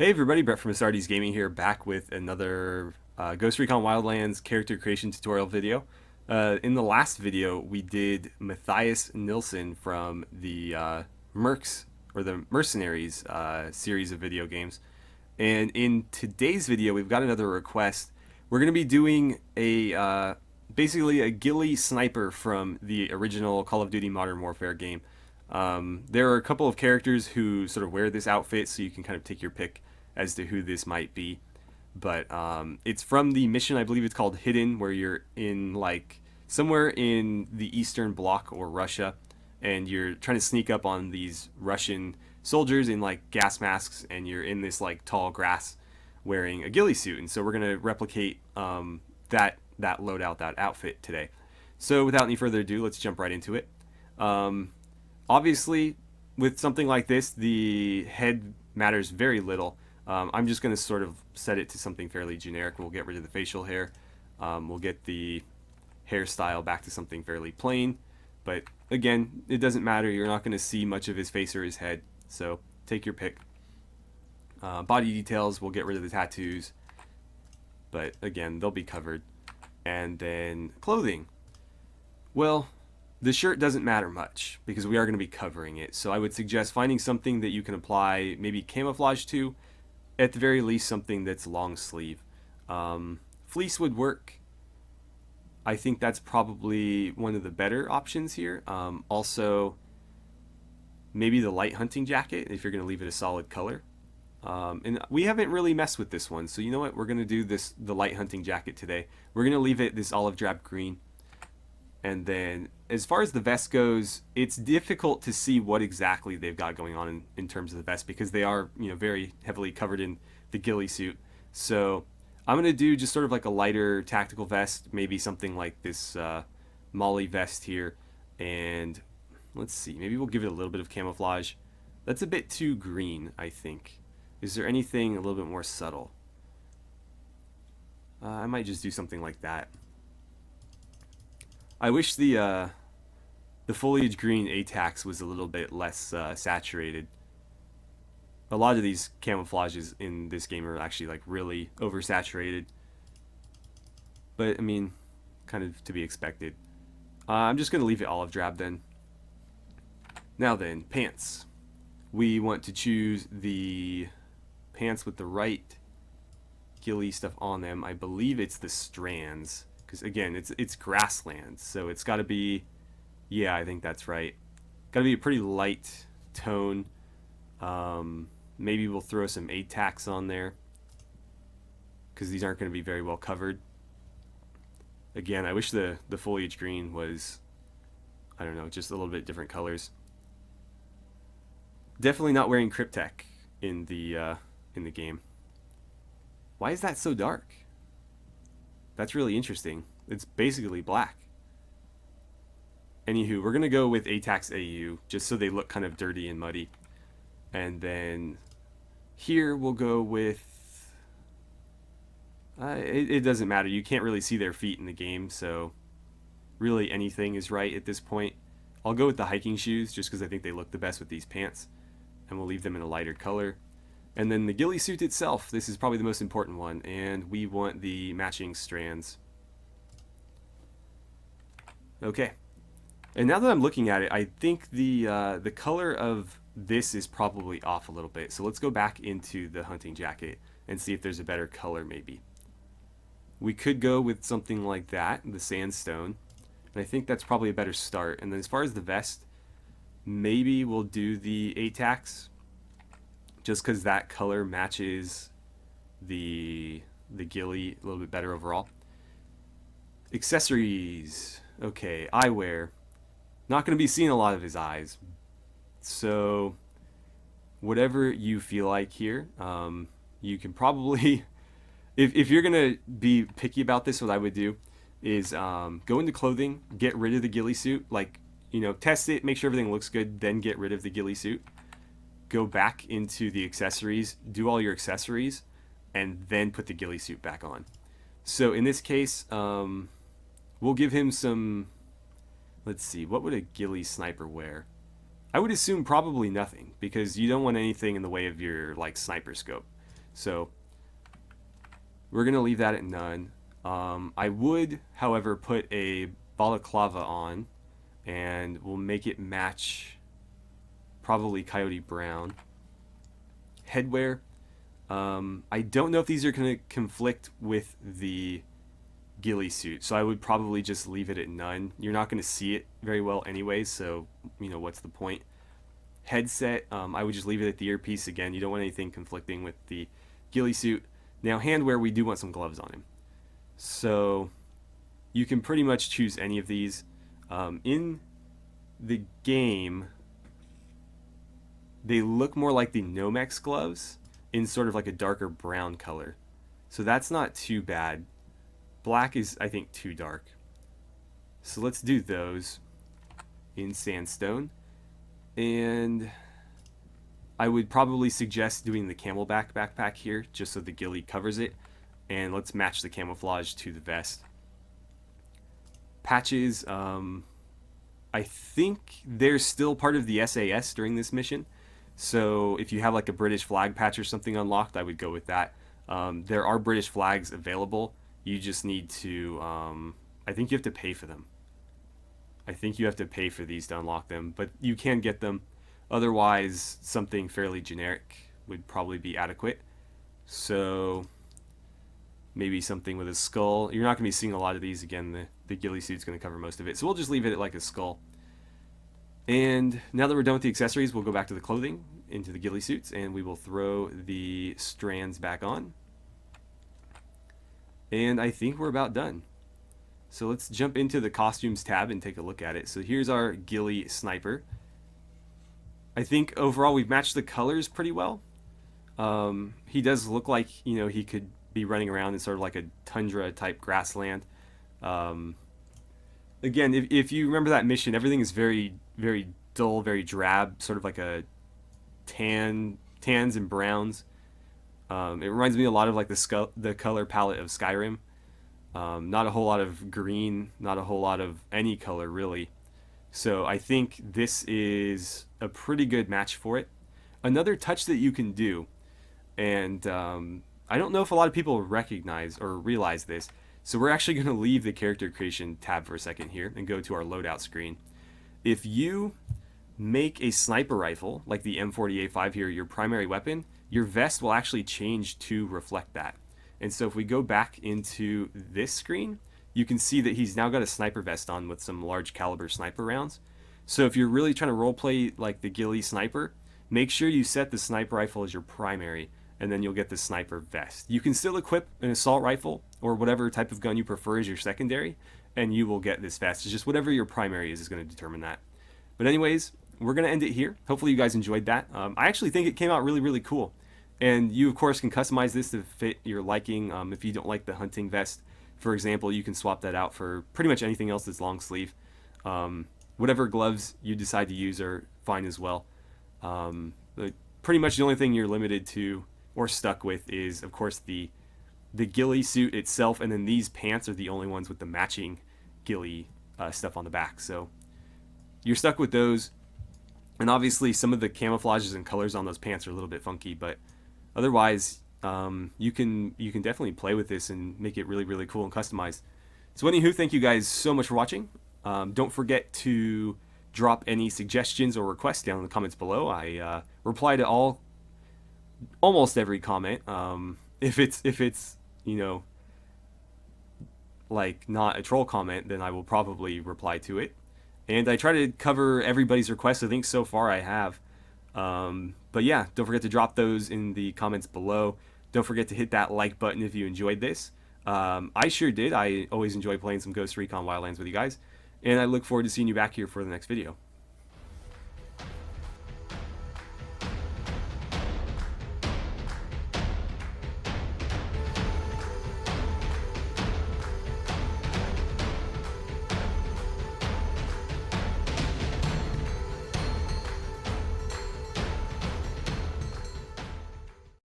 Hey everybody, Brett from AstartesGaming here, back with another Ghost Recon Wildlands character creation tutorial video. In the last video, we did Matthias Nilsson from the Mercs, or the Mercenaries series of video games. And in today's video, we've got another request. We're going to be doing a basically a ghillie sniper from the original Call of Duty Modern Warfare game. There are a couple of characters who sort of wear this outfit, so you can kind of take your pick as to who this might be. But it's from the mission, I believe it's called Hidden, where you're in like somewhere in the Eastern Bloc or Russia, and you're trying to sneak up on these Russian soldiers in like gas masks, and you're in this like tall grass wearing a ghillie suit. And so we're gonna replicate that loadout, that outfit today. So without any further ado, let's jump right into it. Obviously, with something like this, the head matters very little. I'm just going to sort of set it to something fairly generic. We'll get rid of the facial hair. We'll get the hairstyle back to something fairly plain. But again, it doesn't matter. You're not going to see much of his face or his head. So take your pick. Body details, we'll get rid of the tattoos. But again, they'll be covered. And then clothing. Well, the shirt doesn't matter much because we are going to be covering it. So I would suggest finding something that you can apply maybe camouflage to. At the very least, something that's long sleeve. Fleece would work. I think that's probably one of the better options here. Also, maybe the light hunting jacket if you're going to leave it a solid color. And we haven't really messed with this one, so you know what? We're going to do the light hunting jacket today. We're going to leave it this olive drab green. And then as far as the vest goes, it's difficult to see what exactly they've got going on in terms of the vest because they are, very heavily covered in the ghillie suit. So I'm going to do just sort of like a lighter tactical vest, maybe something like this Molly vest here. And let's see, maybe we'll give it a little bit of camouflage. That's a bit too green, I think. Is there anything a little bit more subtle? I might just do something like that. I wish the foliage green ATAX was a little bit less saturated. A lot of these camouflages in this game are actually like really oversaturated. But I mean, kind of to be expected. I'm just going to leave it olive drab then. Now then, pants. We want to choose the pants with the right ghillie stuff on them. I believe it's the strands. Because again, it's grassland, so it's got to be, yeah, I think that's right. Got to be a pretty light tone. Maybe we'll throw some ATAX on there, because these aren't going to be very well covered. Again, I wish the foliage green was, I don't know, just a little bit different colors. Definitely not wearing Cryptek in the game. Why is that so dark? That's really interesting. It's basically black. Anywho, we're going to go with ATAX AU, just so they look kind of dirty and muddy. And then here we'll go with... it doesn't matter. You can't really see their feet in the game, so really anything is right at this point. I'll go with the hiking shoes, just because I think they look the best with these pants. And we'll leave them in a lighter color. And then the ghillie suit itself, this is probably the most important one, and we want the matching strands. Okay. And now that I'm looking at it, I think the color of this is probably off a little bit. So let's go back into the hunting jacket and see if there's a better color maybe. We could go with something like that, the sandstone. And I think that's probably a better start. And then as far as the vest, maybe we'll do the ATAX. Just because that color matches the ghillie a little bit better overall. Accessories. Okay, eyewear. Not going to be seeing a lot of his eyes. So, whatever you feel like here, you can probably... If you're going to be picky about this, what I would do is go into clothing, get rid of the ghillie suit. Like, test it, make sure everything looks good, then get rid of the ghillie suit. Go back into the accessories, do all your accessories, and then put the ghillie suit back on. So in this case, we'll give him some, let's see, what would a ghillie sniper wear? I would assume probably nothing, because you don't want anything in the way of your like sniper scope. So we're going to leave that at none. I would, however, put a balaclava on, and we'll make it match probably coyote brown. Headwear. I don't know if these are going to conflict with the ghillie suit, so I would probably just leave it at none. You're not going to see it very well anyways, so what's the point? Headset, I would just leave it at the earpiece again. You don't want anything conflicting with the ghillie suit. Now handwear, we do want some gloves on him, so you can pretty much choose any of these. In the game, they look more like the Nomex gloves in sort of like a darker brown color, so that's not too bad. Black is, I think, too dark, so let's do those in sandstone. And I would probably suggest doing the camelback backpack here, just so the ghillie covers it. And let's match the camouflage to the vest. Patches, I think they're still part of the SAS during this mission. So if you have like a British flag patch or something unlocked, I would go with that. There are British flags available. You just need to, I think you have to pay for them. I think you have to pay for these to unlock them, but you can get them. Otherwise, something fairly generic would probably be adequate. So maybe something with a skull. You're not going to be seeing a lot of these. Again, the ghillie suit's going to cover most of it. So we'll just leave it at like a skull. And now that we're done with the accessories, we'll go back to the clothing, into the ghillie suits, and we will throw the strands back on. And I think we're about done. So let's jump into the costumes tab and take a look at it. So here's our ghillie sniper. I think overall we've matched the colors pretty well. He does look like, he could be running around in sort of like a tundra type grassland. Again, if you remember that mission, everything is very, very dull, very drab, sort of like a tans and browns. It reminds me a lot of like the color palette of Skyrim. Not a whole lot of green, not a whole lot of any color really. So I think this is a pretty good match for it. Another touch that you can do, and I don't know if a lot of people recognize or realize this, so we're actually going to leave the character creation tab for a second here and go to our loadout screen. If you make a sniper rifle, like the M40A5 here, your primary weapon, your vest will actually change to reflect that. And so if we go back into this screen, you can see that he's now got a sniper vest on with some large caliber sniper rounds. So if you're really trying to roleplay like the ghillie sniper, make sure you set the sniper rifle as your primary, and then you'll get the sniper vest. You can still equip an assault rifle or whatever type of gun you prefer as your secondary, and you will get this vest. It's just whatever your primary is going to determine that. But anyways, we're going to end it here. Hopefully you guys enjoyed that. I actually think it came out really, really cool. And you, of course, can customize this to fit your liking. If you don't like the hunting vest, for example, you can swap that out for pretty much anything else that's long sleeve. Whatever gloves you decide to use are fine as well. Pretty much the only thing you're limited to or stuck with is, of course, the ghillie suit itself, and then these pants are the only ones with the matching ghillie stuff on the back. So you're stuck with those. And obviously some of the camouflages and colors on those pants are a little bit funky, but otherwise, you can definitely play with this and make it really, really cool and customized. So anywho, thank you guys so much for watching. Don't forget to drop any suggestions or requests down in the comments below. I reply to almost every comment. If it's like not a troll comment, then I will probably reply to it. And I try to cover everybody's requests. I think so far I have. But yeah, don't forget to drop those in the comments below. Don't forget to hit that like button if you enjoyed this. I sure did. I always enjoy playing some Ghost Recon Wildlands with you guys. And I look forward to seeing you back here for the next video.